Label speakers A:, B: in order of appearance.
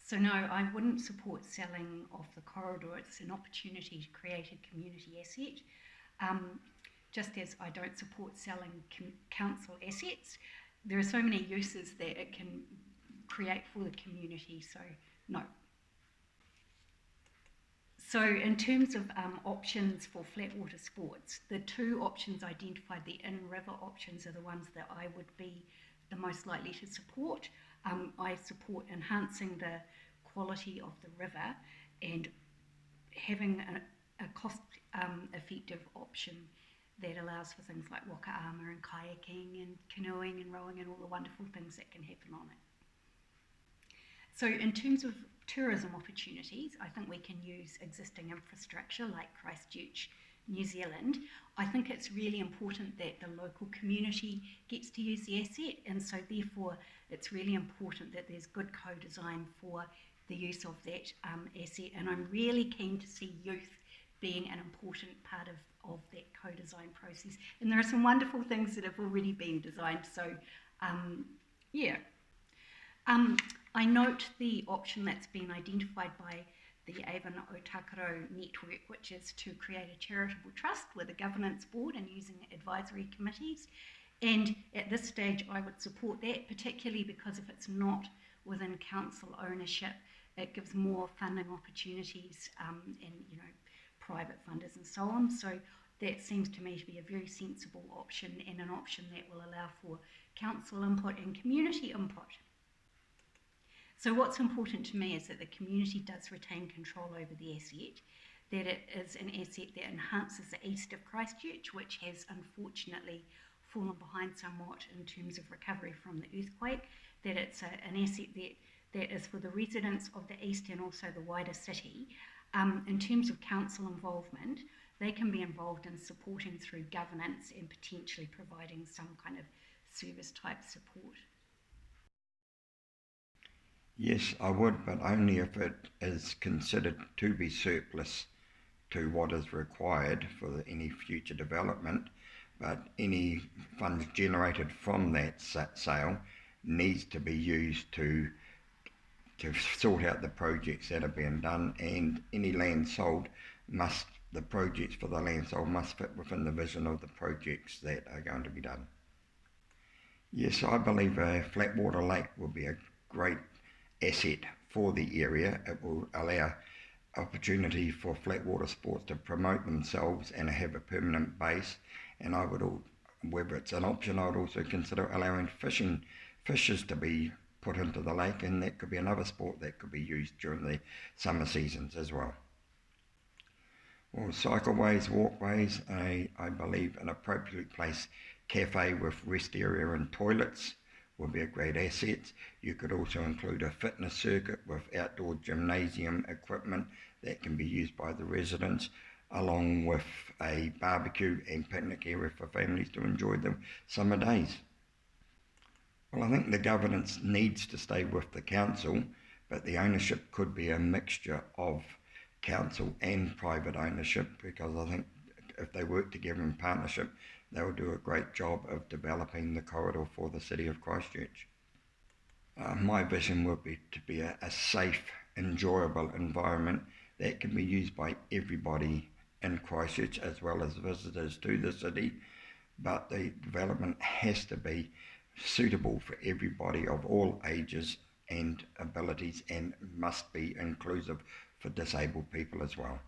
A: So no, I wouldn't support selling off the corridor. It's an opportunity to create a community asset. Just as I don't support selling council assets, there are so many uses that it can create for the community, so no. So in terms of options for flat water sports, the two options identified, the in-river options, are the ones that I would be the most likely to support. I support enhancing the quality of the river and having a cost-effective option that allows for things like waka-ama and kayaking and canoeing and rowing and all the wonderful things that can happen on it. So in terms of tourism opportunities, I think we can use existing infrastructure like Christchurch, New Zealand. I think it's really important that the local community gets to use the asset, and so therefore it's really important that there's good co-design for the use of that asset, and I'm really keen to see youth being an important part of that co-design process. And there are some wonderful things that have already been designed, so yeah. I note the option that's been identified by the Avon-Otakaro network, which is to create a charitable trust with a governance board and using advisory committees. And at this stage, I would support that, particularly because if it's not within council ownership, it gives more funding opportunities and private funders and so on. So that seems to me to be a very sensible option and an option that will allow for council input and community input. So what's important to me is that the community does retain control over the asset, that it is an asset that enhances the east of Christchurch, which has unfortunately fallen behind somewhat in terms of recovery from the earthquake, that it's an asset that is for the residents of the east and also the wider city. In terms of council involvement, they can be involved in supporting through governance and potentially providing some kind of service type support.
B: Yes, I would, but only if it is considered to be surplus to what is required for any future development, but any funds generated from that sale needs to be used to sort out the projects that are being done, and any land sold the projects for the land sold must fit within the vision of the projects that are going to be done. Yes, I believe a flat water lake will be a great asset for the area. It will allow opportunity for flat water sports to promote themselves and have a permanent base, and I would, whether it's an option, I would also consider allowing fishes to be put into the lake, and that could be another sport that could be used during the summer seasons as well. Well, cycleways, walkways, I believe an appropriately placed cafe with rest area and toilets would be a great asset. You could also include a fitness circuit with outdoor gymnasium equipment that can be used by the residents, along with a barbecue and picnic area for families to enjoy the summer days. Well, I think the governance needs to stay with the council, but the ownership could be a mixture of council and private ownership, because I think if they work together in partnership, they will do a great job of developing the corridor for the city of Christchurch. My vision would be to be a safe, enjoyable environment that can be used by everybody in Christchurch as well as visitors to the city, but the development has to be suitable for everybody of all ages and abilities, and must be inclusive for disabled people as well.